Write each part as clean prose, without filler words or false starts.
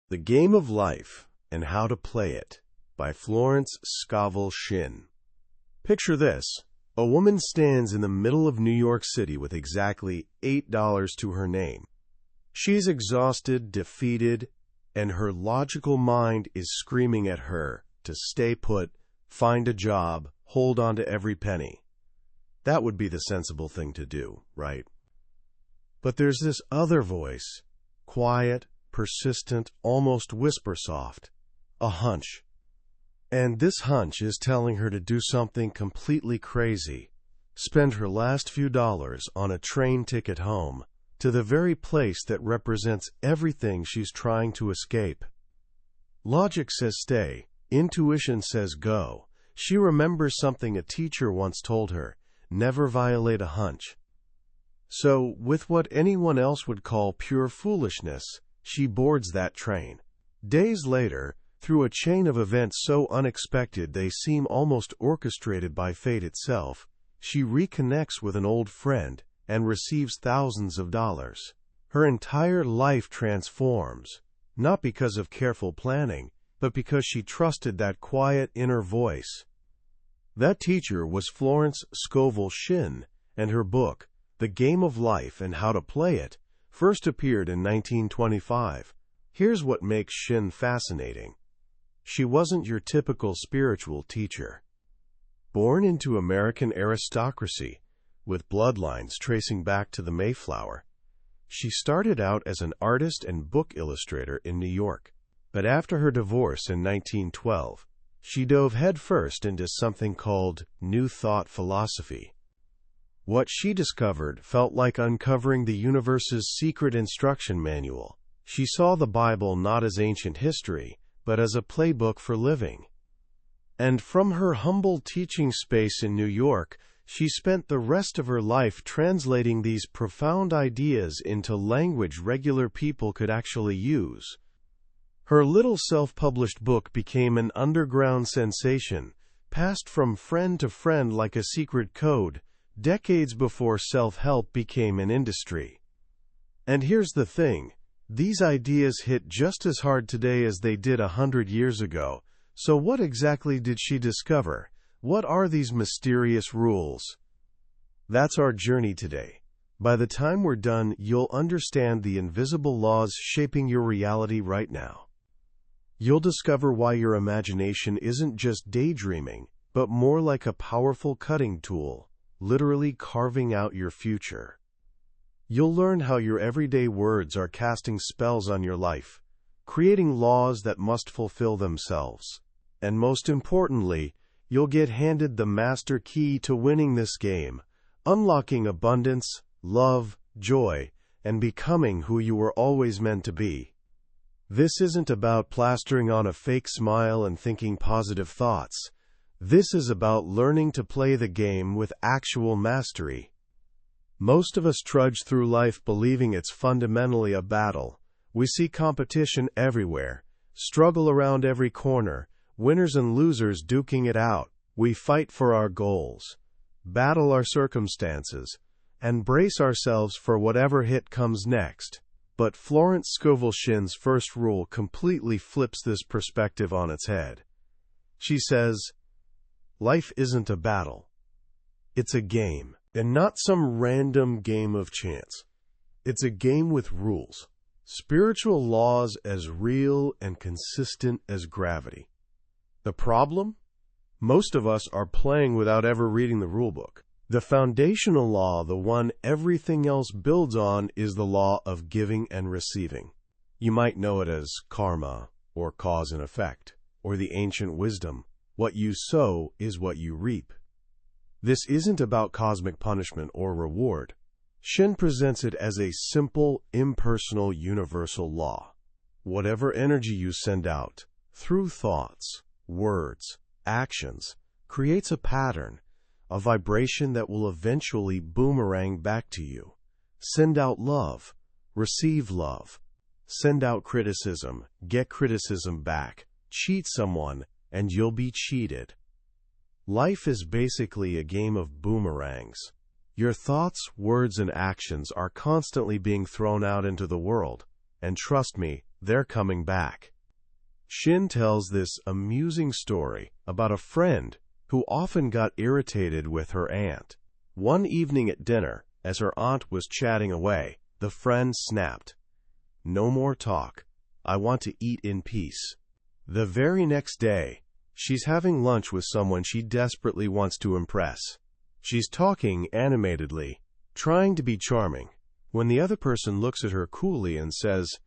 The Game of Life and How to Play It by Florence Scovel Shinn. Picture this. A woman stands in the middle of New York City with exactly $8 to her name. She's exhausted, defeated, and her logical mind is screaming at her to stay put, find a job, hold on to every penny. That would be the sensible thing to do, right? But there's this other voice, quiet, persistent, almost whisper-soft, a hunch. And this hunch is telling her to do something completely crazy, spend her last few dollars on a train ticket home to the very place that represents everything she's trying to escape. Logic says stay, intuition says go. She remembers something a teacher once told her, never violate a hunch. So, with what anyone else would call pure foolishness, she boards that train. Days later, through a chain of events so unexpected they seem almost orchestrated by fate itself, she reconnects with an old friend and receives thousands of dollars. Her entire life transforms, not because of careful planning, but because she trusted that quiet inner voice. That teacher was Florence Scovel Shinn, and her book, The Game of Life and How to Play It, first appeared in 1925. Here's what makes Shinn fascinating. She wasn't your typical spiritual teacher. Born into American aristocracy, with bloodlines tracing back to the Mayflower, she started out as an artist and book illustrator in New York. But after her divorce in 1912, she dove headfirst into something called New Thought philosophy. What she discovered felt like uncovering the universe's secret instruction manual. She saw the Bible not as ancient history, but as a playbook for living. And from her humble teaching space in New York, she spent the rest of her life translating these profound ideas into language regular people could actually use. Her little self-published book became an underground sensation, passed from friend to friend like a secret code, decades before self-help became an industry. And here's the thing. These ideas hit just as hard today as they did 100 years ago. So what exactly did she discover? What are these mysterious rules? That's our journey today. By the time we're done, you'll understand the invisible laws shaping your reality right now. You'll discover why your imagination isn't just daydreaming, but more like a powerful cutting tool, literally carving out your future. You'll learn how your everyday words are casting spells on your life, creating laws that must fulfill themselves. And most importantly, you'll get handed the master key to winning this game, unlocking abundance, love, joy, and becoming who you were always meant to be. This isn't about plastering on a fake smile and thinking positive thoughts. This is about learning to play the game with actual mastery. Most of us trudge through life believing it's fundamentally a battle. We see competition everywhere, struggle around every corner, winners and losers duking it out. We fight for our goals, battle our circumstances, and brace ourselves for whatever hit comes next. But Florence Scovel Shinn's first rule completely flips this perspective on its head. She says, life isn't a battle. It's a game. And not some random game of chance. It's a game with rules. Spiritual laws as real and consistent as gravity. The problem? Most of us are playing without ever reading the rulebook. The foundational law, the one everything else builds on, is the law of giving and receiving. You might know it as karma, or cause and effect, or the ancient wisdom. What you sow is what you reap. This isn't about cosmic punishment or reward. Shinn presents it as a simple, impersonal, universal law. Whatever energy you send out, through thoughts, words, actions, creates a pattern, a vibration that will eventually boomerang back to you. Send out love, receive love. Send out criticism, get criticism back. Cheat someone, and you'll be cheated. Life is basically a game of boomerangs. Your thoughts, words, and actions are constantly being thrown out into the world, and trust me, they're coming back. Shinn tells this amusing story about a friend who often got irritated with her aunt. One evening at dinner, as her aunt was chatting away, the friend snapped, "No more talk. I want to eat in peace." The very next day, she's having lunch with someone she desperately wants to impress. She's talking animatedly, trying to be charming, when the other person looks at her coolly and says,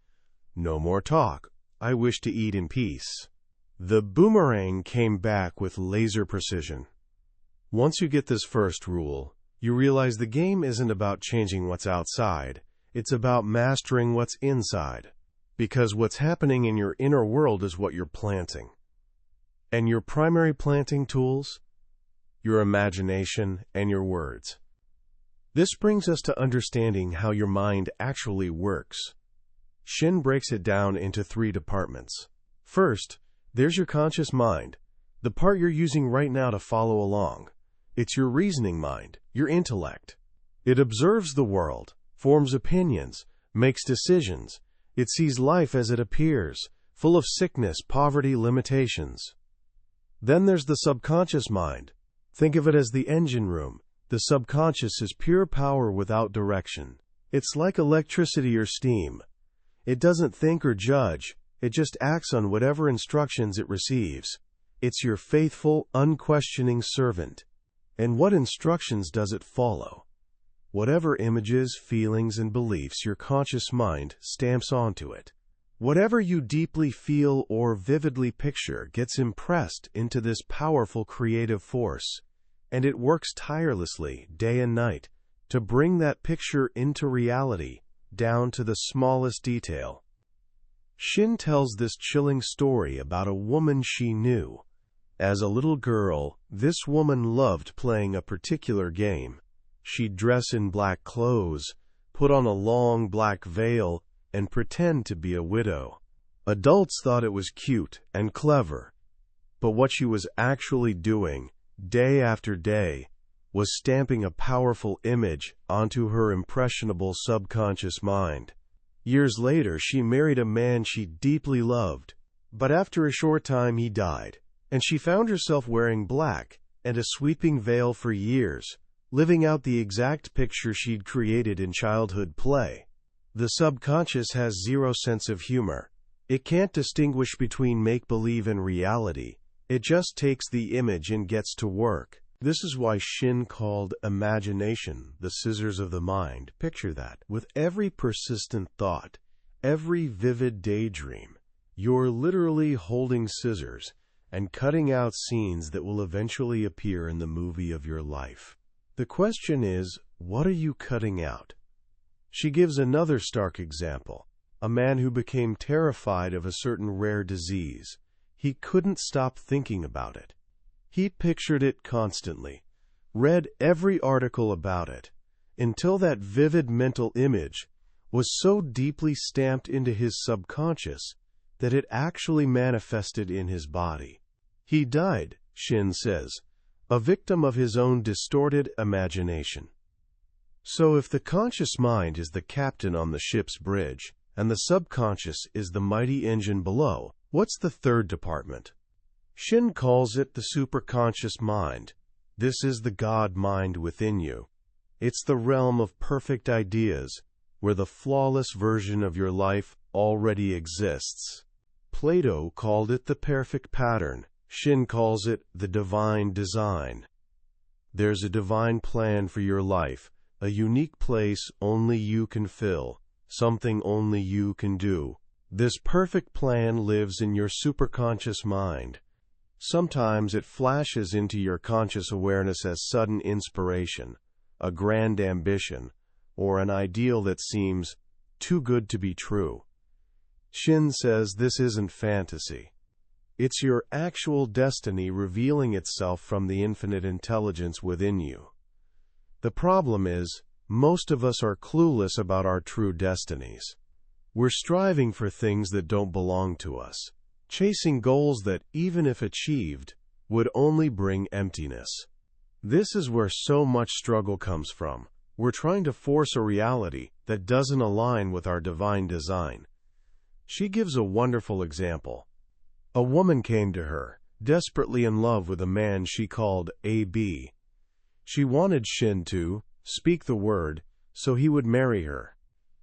"No more talk. I wish to eat in peace." The boomerang came back with laser precision. Once you get this first rule, you realize the game isn't about changing what's outside, it's about mastering what's inside. Because what's happening in your inner world is what you're planting. And your primary planting tools? Your imagination and your words. This brings us to understanding how your mind actually works. Shinn breaks it down into 3 departments. First, there's your conscious mind, the part you're using right now to follow along. It's your reasoning mind, your intellect. It observes the world, forms opinions, makes decisions. It sees life as it appears, full of sickness, poverty, limitations. Then there's the subconscious mind. Think of it as the engine room. The subconscious is pure power without direction. It's like electricity or steam. It doesn't think or judge. It just acts on whatever instructions it receives. It's your faithful, unquestioning servant. And what instructions does it follow? Whatever images, feelings, and beliefs your conscious mind stamps onto it. Whatever you deeply feel or vividly picture gets impressed into this powerful creative force, and it works tirelessly, day and night, to bring that picture into reality, down to the smallest detail. Shinn tells this chilling story about a woman she knew. As a little girl, this woman loved playing a particular game. She'd dress in black clothes, put on a long black veil, and pretend to be a widow. Adults thought it was cute and clever, but what she was actually doing, day after day, was stamping a powerful image onto her impressionable subconscious mind. Years later, she married a man she deeply loved, but after a short time he died, and she found herself wearing black and a sweeping veil for years, living out the exact picture she'd created in childhood play. The subconscious has zero sense of humor. It can't distinguish between make-believe and reality. It just takes the image and gets to work. This is why Shinn called imagination the scissors of the mind. Picture that. With every persistent thought, every vivid daydream, you're literally holding scissors and cutting out scenes that will eventually appear in the movie of your life. The question is, what are you cutting out? She gives another stark example. A man who became terrified of a certain rare disease. He couldn't stop thinking about it. He pictured it constantly, read every article about it, until that vivid mental image was so deeply stamped into his subconscious that it actually manifested in his body. He died, Shinn says, a victim of his own distorted imagination. So if the conscious mind is the captain on the ship's bridge, and the subconscious is the mighty engine below, what's the third department? Shinn calls it the superconscious mind. This is the God mind within you. It's the realm of perfect ideas, where the flawless version of your life already exists. Plato called it the perfect pattern. Shinn calls it the divine design. There's a divine plan for your life, a unique place only you can fill, something only you can do. This perfect plan lives in your superconscious mind. Sometimes it flashes into your conscious awareness as sudden inspiration, a grand ambition, or an ideal that seems too good to be true. Shinn says this isn't fantasy. It's your actual destiny revealing itself from the infinite intelligence within you. The problem is, most of us are clueless about our true destinies. We're striving for things that don't belong to us, chasing goals that, even if achieved, would only bring emptiness. This is where so much struggle comes from. We're trying to force a reality that doesn't align with our divine design. She gives a wonderful example. A woman came to her, desperately in love with a man she called A.B. She wanted Shinn to speak the word so he would marry her.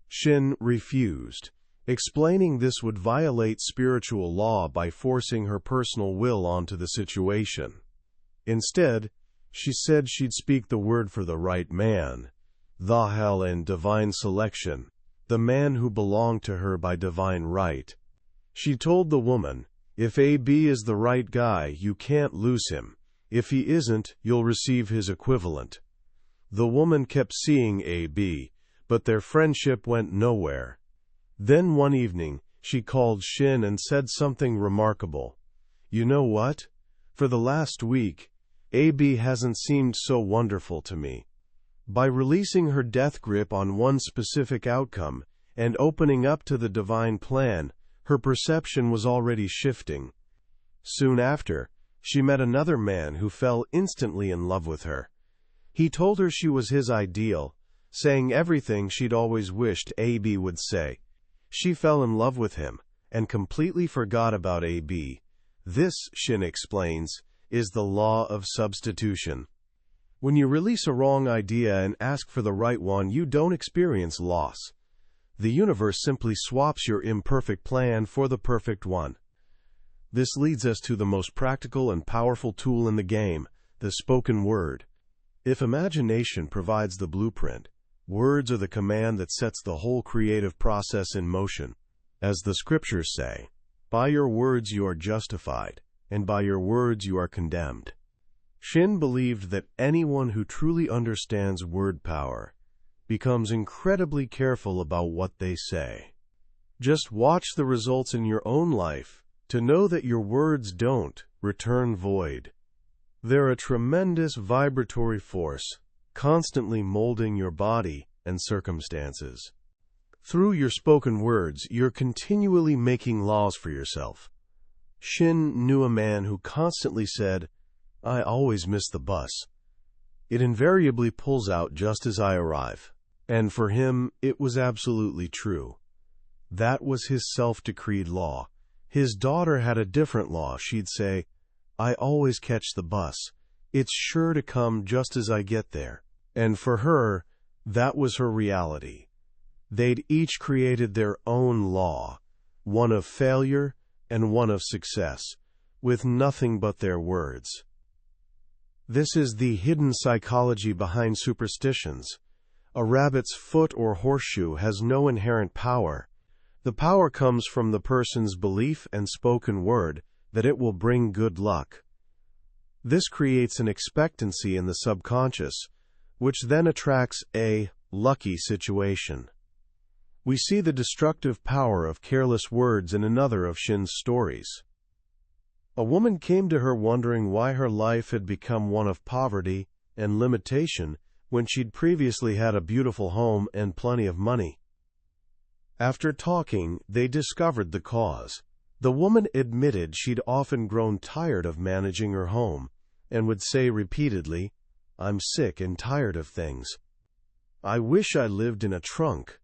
Shinn refused, explaining this would violate spiritual law by forcing her personal will onto the situation. Instead, she said she'd speak the word for the right man, the hell in divine selection, the man who belonged to her by divine right. She told the woman, if A.B. is the right guy, you can't lose him. If he isn't, you'll receive his equivalent. The woman kept seeing A.B., but their friendship went nowhere. Then one evening, she called Shinn and said something remarkable. You know what? For the last week, A.B. hasn't seemed so wonderful to me. By releasing her death grip on one specific outcome and opening up to the divine plan, her perception was already shifting. Soon after, she met another man who fell instantly in love with her. He told her she was his ideal, saying everything she'd always wished A.B. would say. She fell in love with him and completely forgot about A.B. This, Shinn explains, is the law of substitution. When you release a wrong idea and ask for the right one, you don't experience loss. The universe simply swaps your imperfect plan for the perfect one. This leads us to the most practical and powerful tool in the game, the spoken word. If imagination provides the blueprint, words are the command that sets the whole creative process in motion. As the scriptures say, by your words you are justified, and by your words you are condemned. Shinn believed that anyone who truly understands word power becomes incredibly careful about what they say. Just watch the results in your own life to know that your words don't return void. They're a tremendous vibratory force, constantly molding your body and circumstances. Through your spoken words, you're continually making laws for yourself. Shinn knew a man who constantly said, I always miss the bus. It invariably pulls out just as I arrive. And for him, it was absolutely true. That was his self-decreed law. His daughter had a different law. She'd say, I always catch the bus. It's sure to come just as I get there. And for her, that was her reality. They'd each created their own law, one of failure and one of success, with nothing but their words. This is the hidden psychology behind superstitions. A rabbit's foot or horseshoe has no inherent power. The power comes from the person's belief and spoken word that it will bring good luck. This creates an expectancy in the subconscious, which then attracts a lucky situation. We see the destructive power of careless words in another of Shinn's stories. A woman came to her wondering why her life had become one of poverty and limitation when she'd previously had a beautiful home and plenty of money. After talking, they discovered the cause. The woman admitted she'd often grown tired of managing her home and would say repeatedly, I'm sick and tired of things. I wish I lived in a trunk.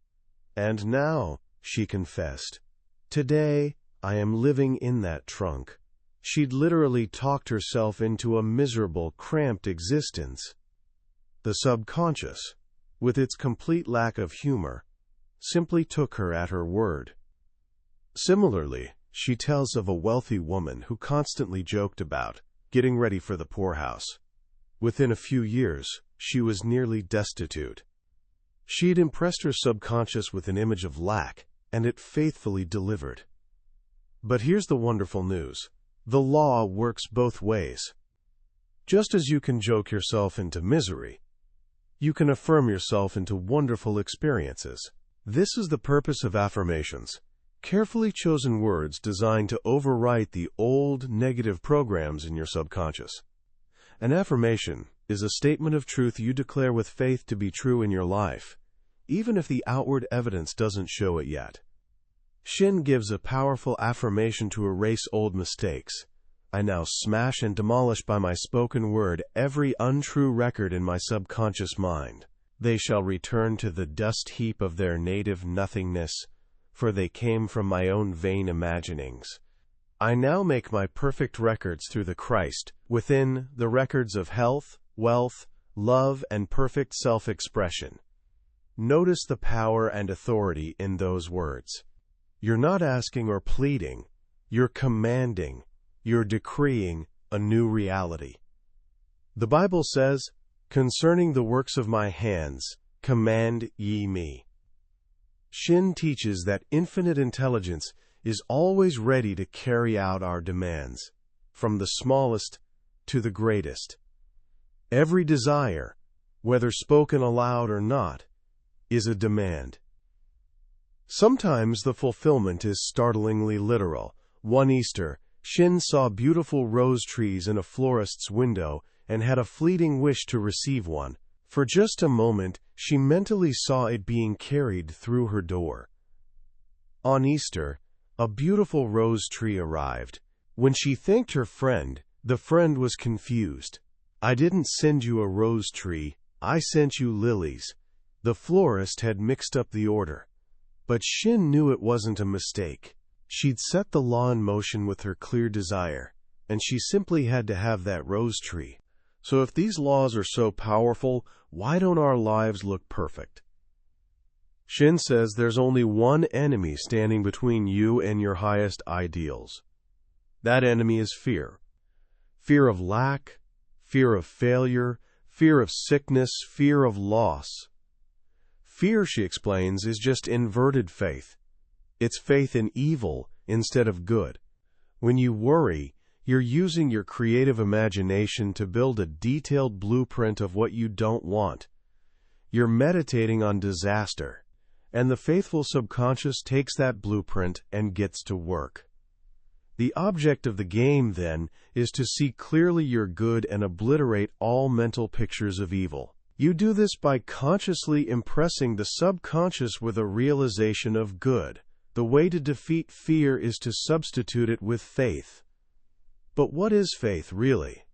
And now, she confessed, today I am living in that trunk. She'd literally talked herself into a miserable, cramped existence. The subconscious, with its complete lack of humor, simply took her at her word. Similarly, she tells of a wealthy woman who constantly joked about getting ready for the poorhouse. Within a few years, she was nearly destitute. She'd impressed her subconscious with an image of lack, and it faithfully delivered. But here's the wonderful news. The law works both ways. Just as you can joke yourself into misery, you can affirm yourself into wonderful experiences. This is the purpose of affirmations, carefully chosen words designed to overwrite the old, negative programs in your subconscious. An affirmation is a statement of truth you declare with faith to be true in your life, even if the outward evidence doesn't show it yet. Shinn gives a powerful affirmation to erase old mistakes. I now smash and demolish by my spoken word every untrue record in my subconscious mind. They shall return to the dust heap of their native nothingness. for they came from my own vain imaginings. I now make my perfect records through the Christ, within the records of health, wealth, love, and perfect self-expression. Notice the power and authority in those words. You're not asking or pleading, you're commanding, you're decreeing a new reality. The Bible says, "Concerning the works of my hands, command ye me." Shinn teaches that infinite intelligence is always ready to carry out our demands, from the smallest to the greatest. Every desire, whether spoken aloud or not, is a demand. Sometimes the fulfillment is startlingly literal. One Easter, Shinn saw beautiful rose trees in a florist's window and had a fleeting wish to receive one. For just a moment, she mentally saw it being carried through her door. On Easter, a beautiful rose tree arrived. When she thanked her friend, the friend was confused. "I didn't send you a rose tree, I sent you lilies." The florist had mixed up the order. But Shinn knew it wasn't a mistake. She'd set the law in motion with her clear desire, and she simply had to have that rose tree. So if these laws are so powerful, why don't our lives look perfect? Shinn says there's only one enemy standing between you and your highest ideals. That enemy is fear. Fear of lack, fear of failure, fear of sickness, fear of loss. Fear, she explains, is just inverted faith. It's faith in evil instead of good. When you worry, you're using your creative imagination to build a detailed blueprint of what you don't want. You're meditating on disaster, and the faithful subconscious takes that blueprint and gets to work. The object of the game, then, is to see clearly your good and obliterate all mental pictures of evil. You do this by consciously impressing the subconscious with a realization of good. The way to defeat fear is to substitute it with faith. But what is faith, really?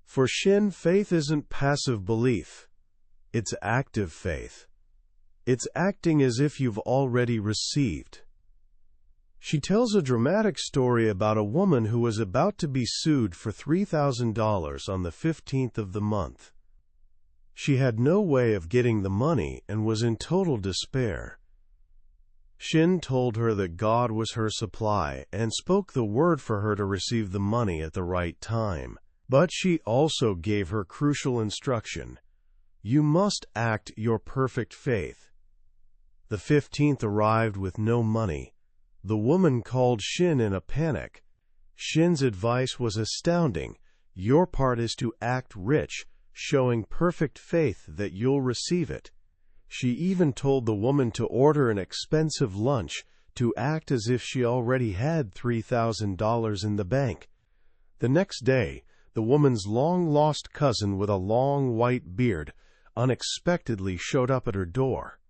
For Shinn, faith isn't passive belief. It's active faith. It's acting as if you've already received. She tells a dramatic story about a woman who was about to be sued for $3,000 on the 15th of the month. She had no way of getting the money and was in total despair. Shinn told her that God was her supply and spoke the word for her to receive the money at the right time. But she also gave her crucial instruction: you must act your perfect faith. The 15th arrived with no money. The woman called Shinn in a panic. Shinn's advice was astounding. Your part is to act rich, showing perfect faith that you'll receive it. She even told the woman to order an expensive lunch, to act as if she already had $3,000 in the bank. The next day, the woman's long-lost cousin with a long white beard unexpectedly showed up at her door.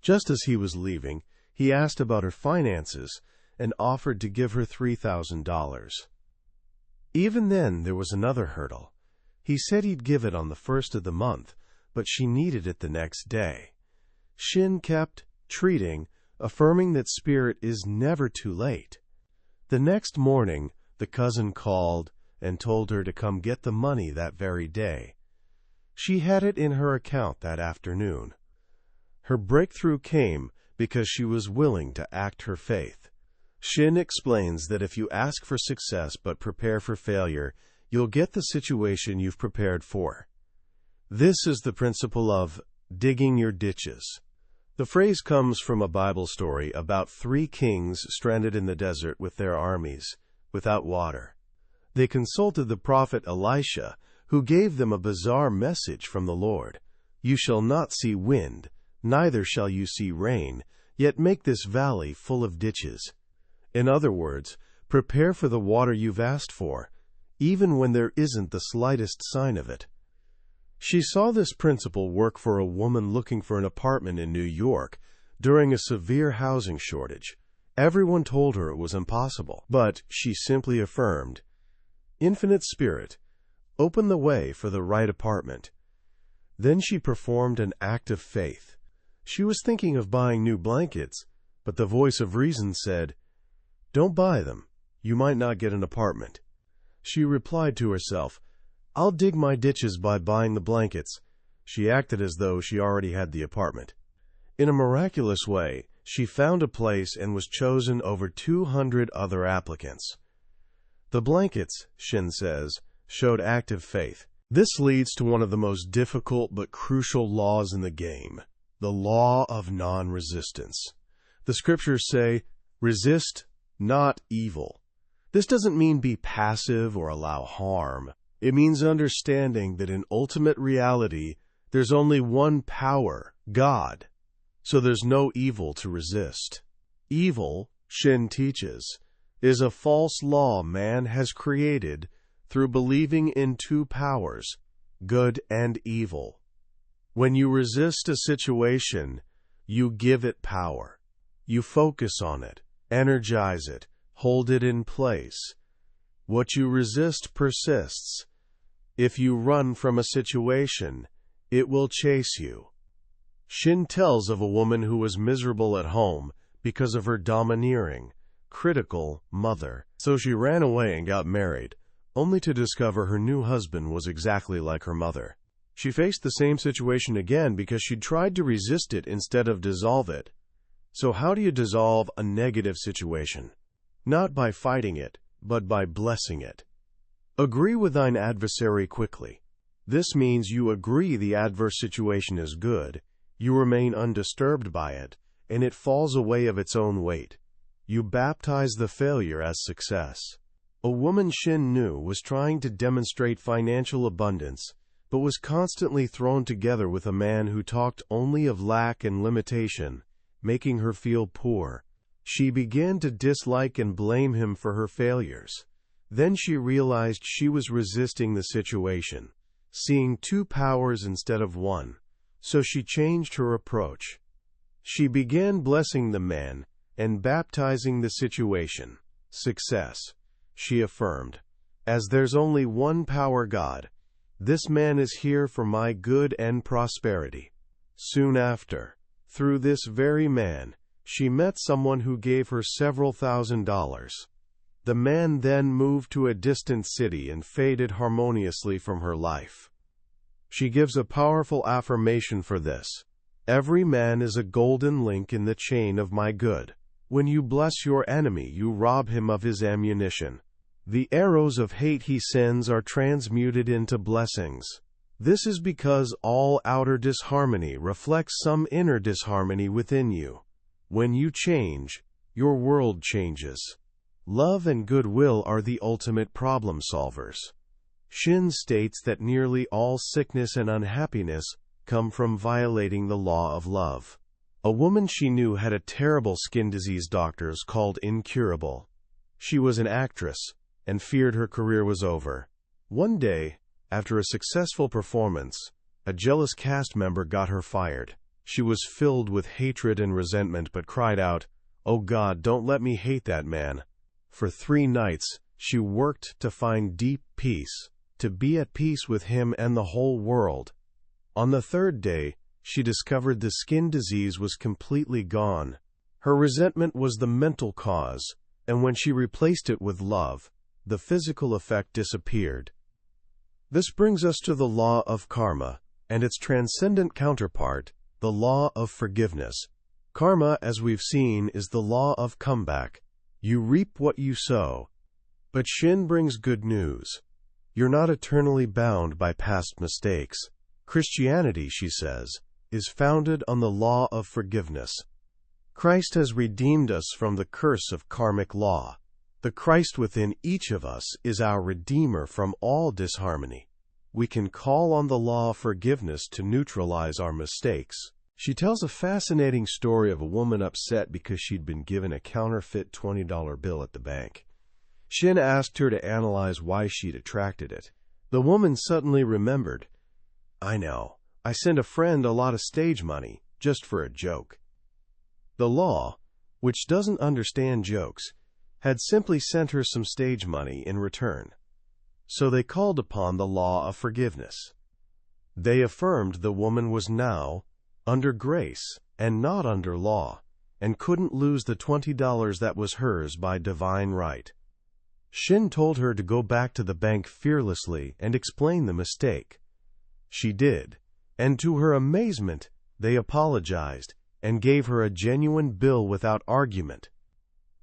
Just as he was leaving, he asked about her finances and offered to give her $3,000. Even then, there was another hurdle. He said he'd give it on the 1st of the month, but she needed it the next day. Shinn kept treating, affirming that spirit is never too late. The next morning, the cousin called and told her to come get the money that very day. She had it in her account that afternoon. Her breakthrough came because she was willing to act her faith. Shinn explains that if you ask for success but prepare for failure, you'll get the situation you've prepared for. This is the principle of digging your ditches. The phrase comes from a Bible story about 3 kings stranded in the desert with their armies, without water. They consulted the prophet Elisha, who gave them a bizarre message from the Lord. You shall not see wind, neither shall you see rain, yet make this valley full of ditches. In other words, prepare for the water you've asked for, even when there isn't the slightest sign of it. She saw this principle work for a woman looking for an apartment in New York during a severe housing shortage. Everyone told her it was impossible, but she simply affirmed, "Infinite Spirit, open the way for the right apartment." Then she performed an act of faith. She was thinking of buying new blankets, But the voice of reason said, "Don't buy them. You might not get an apartment." She replied to herself, "I'll dig my ditches by buying the blankets." She acted as though she already had the apartment. In a miraculous way, she found a place and was chosen over 200 other applicants. The blankets, Shinn says, showed active faith. This leads to one of the most difficult but crucial laws in the game, the law of non-resistance. The scriptures say, "Resist not evil." This doesn't mean be passive or allow harm. It means understanding that in ultimate reality, there's only one power, God. So there's no evil to resist. Evil, Shinn teaches, is a false law man has created through believing in two powers, good and evil. When you resist a situation, you give it power. You focus on it, energize it, hold it in place. What you resist persists. If you run from a situation, it will chase you. Shinn tells of a woman who was miserable at home because of her domineering, critical mother. So she ran away and got married, only to discover her new husband was exactly like her mother. She faced the same situation again because she'd tried to resist it instead of dissolve it. So how do you dissolve a negative situation? Not by fighting it, but by blessing it. Agree with thine adversary quickly. This means you agree the adverse situation is good, you remain undisturbed by it, and it falls away of its own weight. You baptize the failure as success. A woman Shinn knew was trying to demonstrate financial abundance, but was constantly thrown together with a man who talked only of lack and limitation, making her feel poor. She began to dislike and blame him for her failures. Then she realized she was resisting the situation, seeing two powers instead of one. So she changed her approach. She began blessing the man and baptizing the situation, success. She affirmed, "As there's only one power God, this man is here for my good and prosperity." Soon after, through this very man, she met someone who gave her several $1,000s. The man then moved to a distant city and faded harmoniously from her life. She gives a powerful affirmation for this. "Every man is a golden link in the chain of my good. When you bless your enemy, you rob him of his ammunition. The arrows of hate he sends are transmuted into blessings. This is because all outer disharmony reflects some inner disharmony within you. When you change, your world changes." Love and goodwill are the ultimate problem solvers. Shinn states that nearly all sickness and unhappiness come from violating the law of love. A woman she knew had a terrible skin disease doctors called incurable. She was an actress and feared her career was over. One day, after a successful performance, a jealous cast member got her fired. She was filled with hatred and resentment but cried out, "Oh God, don't let me hate that man." For 3 nights, she worked to find deep peace, to be at peace with him and the whole world. On the 3rd day, she discovered the skin disease was completely gone. Her resentment was the mental cause, and when she replaced it with love, the physical effect disappeared. This brings us to the law of karma, and its transcendent counterpart, the law of forgiveness. Karma, as we've seen, is the law of comeback. You reap what you sow. But Shinn brings good news. You're not eternally bound by past mistakes. Christianity, she says, is founded on the law of forgiveness. Christ has redeemed us from the curse of karmic law. The Christ within each of us is our Redeemer from all disharmony. We can call on the law of forgiveness to neutralize our mistakes. She tells a fascinating story of a woman upset because she'd been given a counterfeit $20 bill at the bank. Shinn asked her to analyze why she'd attracted it. The woman suddenly remembered, "I know, I sent a friend a lot of stage money, just for a joke." The law, which doesn't understand jokes, had simply sent her some stage money in return. So they called upon the law of forgiveness. They affirmed the woman was now under grace and not under law. and couldn't lose the $20 that was hers by divine right. Shinn told her to go back to the bank fearlessly and explain the mistake. She did, and to her amazement, they apologized and gave her a genuine bill without argument.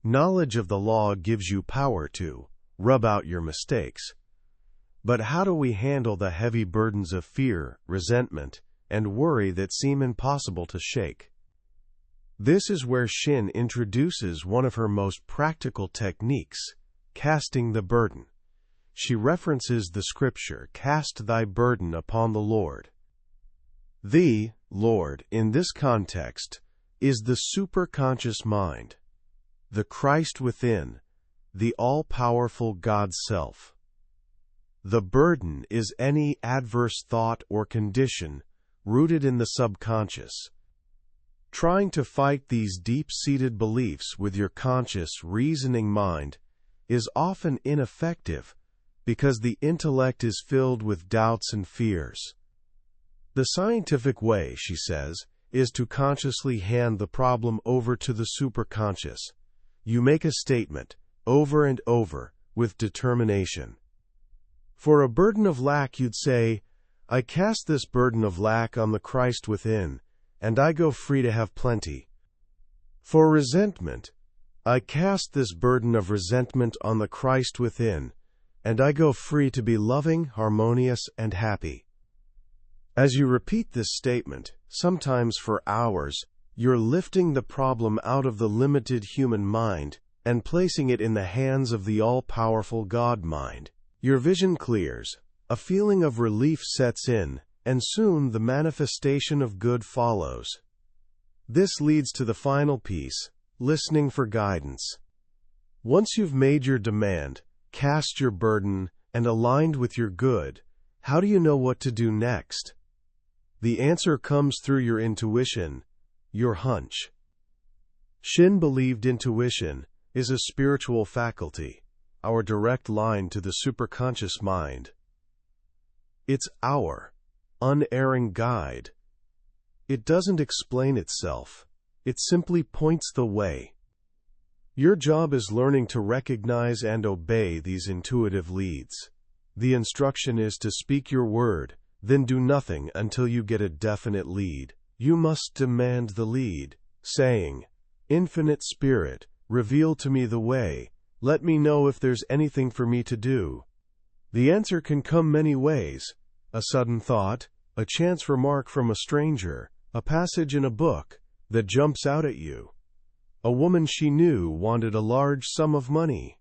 Knowledge of the law gives you power to rub out your mistakes. But how do we handle the heavy burdens of fear, resentment, and worry that seem impossible to shake? This is where Shinn introduces one of her most practical techniques, casting the burden. She references the scripture, "Cast thy burden upon the Lord." The Lord, in this context, is the superconscious mind, the Christ within, the all-powerful God Self. The burden is any adverse thought or condition rooted in the subconscious. Trying to fight these deep-seated beliefs with your conscious, reasoning mind is often ineffective because the intellect is filled with doubts and fears. The scientific way, she says, is to consciously hand the problem over to the superconscious. You make a statement, over and over, with determination. For a burden of lack, you'd say, "I cast this burden of lack on the Christ within, and I go free to have plenty." For resentment, "I cast this burden of resentment on the Christ within, and I go free to be loving, harmonious, and happy." As you repeat this statement, sometimes for hours, you're lifting the problem out of the limited human mind and placing it in the hands of the all-powerful God mind. Your vision clears, a feeling of relief sets in, and soon the manifestation of good follows. This leads to the final piece, listening for guidance. Once you've made your demand, cast your burden, and aligned with your good, how do you know what to do next? The answer comes through your intuition, your hunch. Shinn believed intuition is a spiritual faculty, our direct line to the superconscious mind. It's our unerring guide. It doesn't explain itself. It simply points the way. Your job is learning to recognize and obey these intuitive leads. The instruction is to speak your word, then do nothing until you get a definite lead. You must demand the lead, saying, "Infinite Spirit, reveal to me the way. Let me know if there's anything for me to do." The answer can come many ways: a sudden thought, a chance remark from a stranger, a passage in a book that jumps out at you. A woman she knew wanted a large sum of money.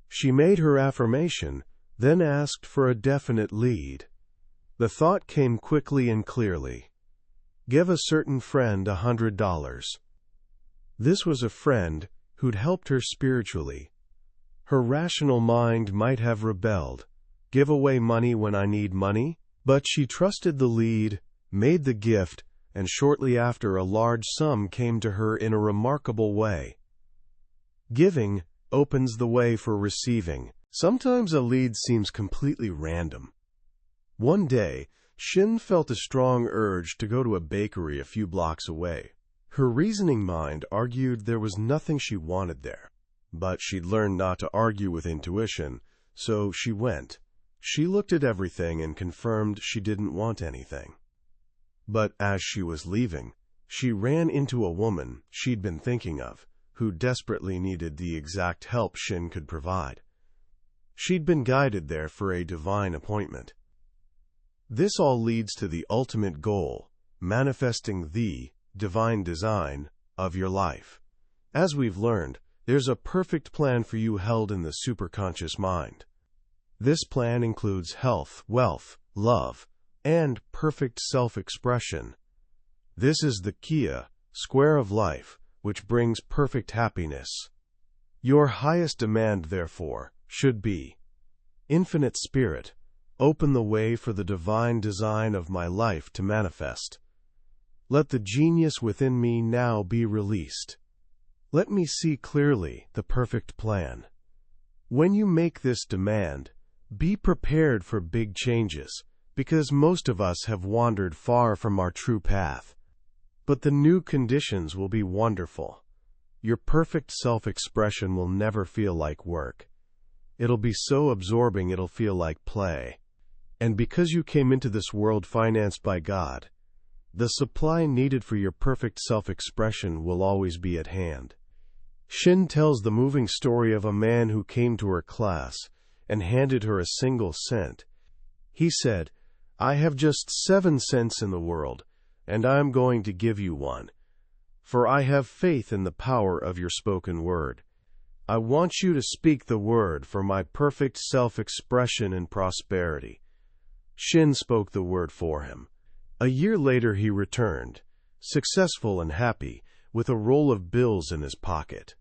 She made her affirmation, then asked for a definite lead. The thought came quickly and clearly. Give a certain friend $100. This was a friend who'd helped her spiritually. Her rational mind might have rebelled. Give away money when I need money? But she trusted the lead, made the gift, and shortly after a large sum came to her in a remarkable way. Giving opens the way for receiving. Sometimes a lead seems completely random. One day, Shinn felt a strong urge to go to a bakery a few blocks away. Her reasoning mind argued there was nothing she wanted there. But she'd learned not to argue with intuition, so she went. She looked at everything and confirmed she didn't want anything. But as she was leaving, she ran into a woman she'd been thinking of, who desperately needed the exact help Shinn could provide. She'd been guided there for a divine appointment. This all leads to the ultimate goal, manifesting the divine design of your life. As we've learned, there's a perfect plan for you held in the superconscious mind. This plan includes health, wealth, love, and perfect self-expression. This is the Kia, square of life, which brings perfect happiness. Your highest demand, therefore, should be, "Infinite Spirit, open the way for the divine design of my life to manifest. Let the genius within me now be released. Let me see clearly the perfect plan." When you make this demand, be prepared for big changes, because most of us have wandered far from our true path. But the new conditions will be wonderful. Your perfect self-expression will never feel like work. It'll be so absorbing it'll feel like play. And because you came into this world financed by God, the supply needed for your perfect self-expression will always be at hand. Shinn tells the moving story of a man who came to her class and handed her a single cent. He said, "I have just 7 cents in the world, and I am going to give you one, for I have faith in the power of your spoken word. I want you to speak the word for my perfect self-expression and prosperity." Shinn spoke the word for him. A year later he returned, successful and happy, with a roll of bills in his pocket.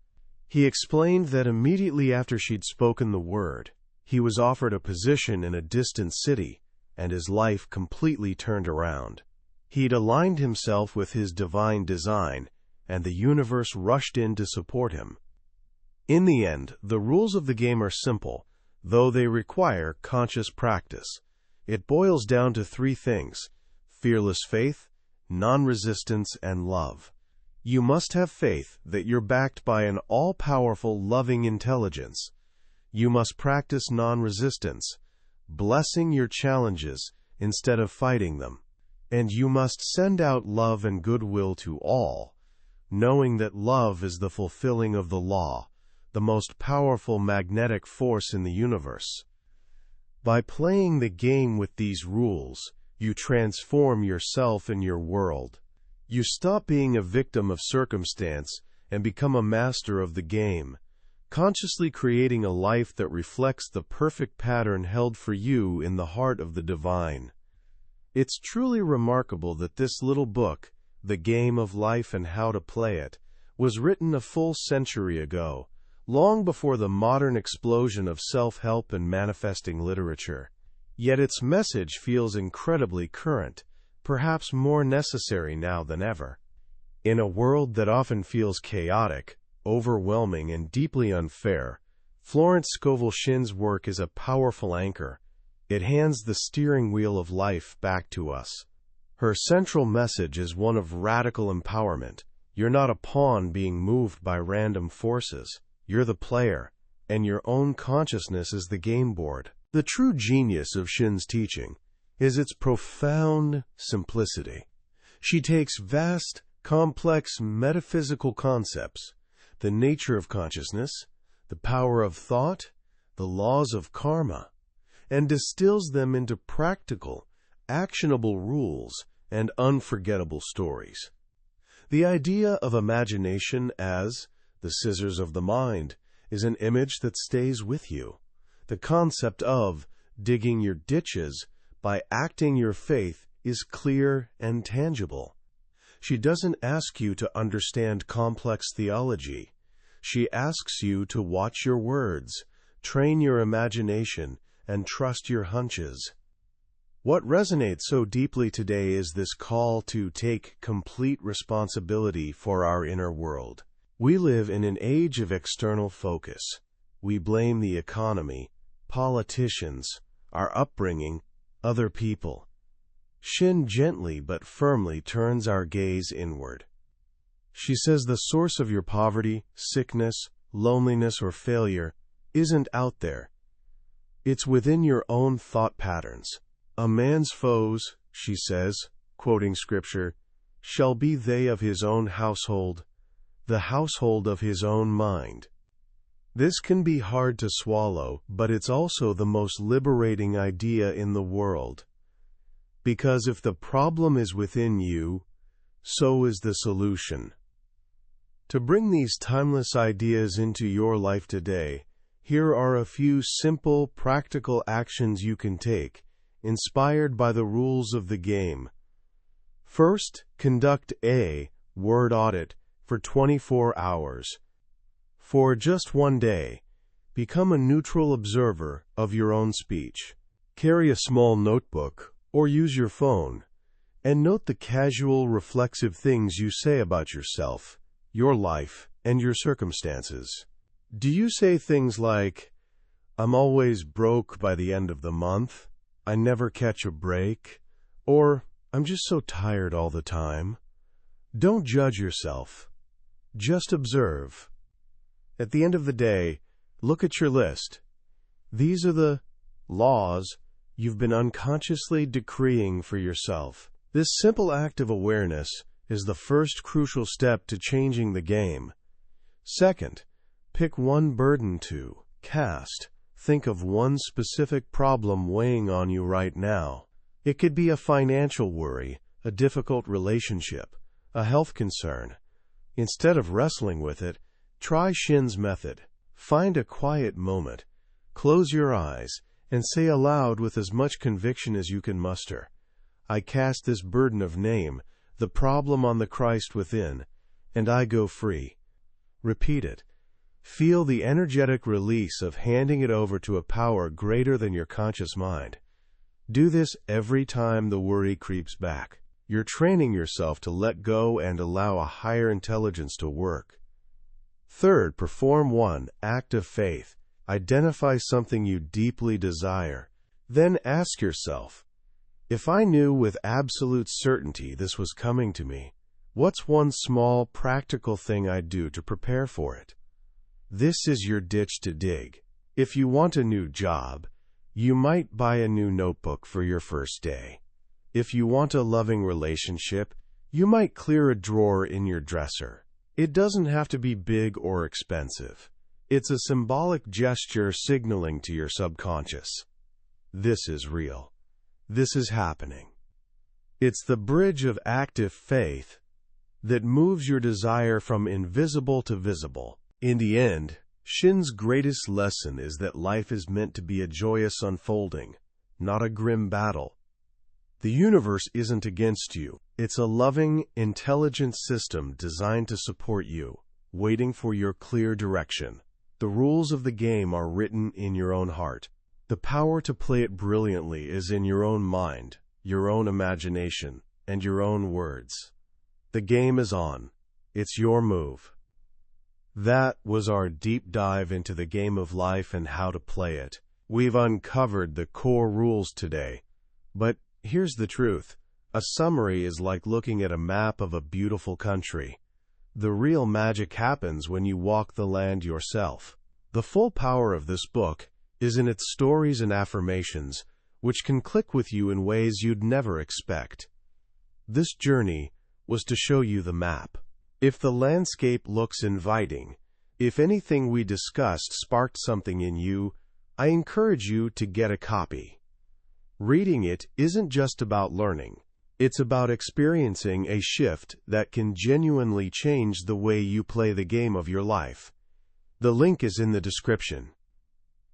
He explained that immediately after she'd spoken the word, he was offered a position in a distant city, and his life completely turned around. He'd aligned himself with his divine design, and the universe rushed in to support him. In the end, the rules of the game are simple, though they require conscious practice. It boils down to 3 things: fearless faith, non-resistance, and love. You must have faith that you're backed by an all-powerful, loving intelligence. You must practice non-resistance, blessing your challenges instead of fighting them. And you must send out love and goodwill to all, knowing that love is the fulfilling of the law, the most powerful magnetic force in the universe. By playing the game with these rules, you transform yourself and your world. You stop being a victim of circumstance and become a master of the game, consciously creating a life that reflects the perfect pattern held for you in the heart of the divine. It's truly remarkable that this little book, The Game of Life and How to Play It, was written a full century ago, long before the modern explosion of self-help and manifesting literature. Yet its message feels incredibly current, perhaps more necessary now than ever. In a world that often feels chaotic, overwhelming, and deeply unfair, Florence Scovel Shinn's work is a powerful anchor. It hands the steering wheel of life back to us. Her central message is one of radical empowerment. You're not a pawn being moved by random forces. You're the player, and your own consciousness is the game board. The true genius of Shinn's teaching is its profound simplicity. She takes vast, complex metaphysical concepts, the nature of consciousness, the power of thought, the laws of karma, and distills them into practical, actionable rules and unforgettable stories. The idea of imagination as the scissors of the mind is an image that stays with you. The concept of digging your ditches by acting your faith is clear and tangible. She doesn't ask you to understand complex theology. She asks you to watch your words, train your imagination, and trust your hunches. What resonates so deeply today is this call to take complete responsibility for our inner world. We live in an age of external focus. We blame the economy, politicians, our upbringing, other people. Shinn gently but firmly turns our gaze inward. She says the source of your poverty, sickness, loneliness, or failure isn't out there. It's within your own thought patterns. A man's foes, she says, quoting scripture, shall be they of his own household, the household of his own mind. This can be hard to swallow, but it's also the most liberating idea in the world. Because if the problem is within you, so is the solution. To bring these timeless ideas into your life today, here are a few simple, practical actions you can take, inspired by the rules of the game. First, conduct a word audit for 24 hours. For just one day, become a neutral observer of your own speech. Carry a small notebook or use your phone, and note the casual, reflexive things you say about yourself, your life, and your circumstances. Do you say things like, "I'm always broke by the end of the month," "I never catch a break," or "I'm just so tired all the time"? Don't judge yourself. Just observe. At the end of the day, look at your list. These are the laws you've been unconsciously decreeing for yourself. This simple act of awareness is the first crucial step to changing the game. Second, pick one burden to cast. Think of one specific problem weighing on you right now. It could be a financial worry, a difficult relationship, a health concern. Instead of wrestling with it, try Shinn's method. Find a quiet moment, close your eyes, and say aloud with as much conviction as you can muster, "I cast this burden of name, the problem on the Christ within, and I go free." Repeat it. Feel the energetic release of handing it over to a power greater than your conscious mind. Do this every time the worry creeps back. You're training yourself to let go and allow a higher intelligence to work. Third, perform one act of faith. Identify something you deeply desire. Then ask yourself, if I knew with absolute certainty this was coming to me, what's one small, practical thing I'd do to prepare for it? This is your ditch to dig. If you want a new job, you might buy a new notebook for your first day. If you want a loving relationship, you might clear a drawer in your dresser. It doesn't have to be big or expensive. It's a symbolic gesture signaling to your subconscious, this is real. This is happening. It's the bridge of active faith that moves your desire from invisible to visible. In the end, Shinn's greatest lesson is that life is meant to be a joyous unfolding, not a grim battle. The universe isn't against you. It's a loving, intelligent system designed to support you, waiting for your clear direction. The rules of the game are written in your own heart. The power to play it brilliantly is in your own mind, your own imagination, and your own words. The game is on. It's your move. That was our deep dive into the game of life and how to play it. We've uncovered the core rules today. But here's the truth. A summary is like looking at a map of a beautiful country. The real magic happens when you walk the land yourself. The full power of this book is in its stories and affirmations, which can click with you in ways you'd never expect. This journey was to show you the map. If the landscape looks inviting, if anything we discussed sparked something in you, I encourage you to get a copy. Reading it isn't just about learning. It's about experiencing a shift that can genuinely change the way you play the game of your life. The link is in the description.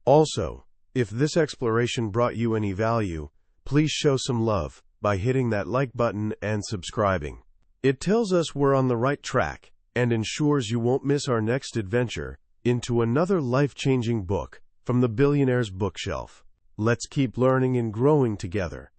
Also, if this exploration brought you any value, please show some love by hitting that like button and subscribing. It tells us we're on the right track and ensures you won't miss our next adventure into another life-changing book from the Billionaire's Bookshelf. Let's keep learning and growing together.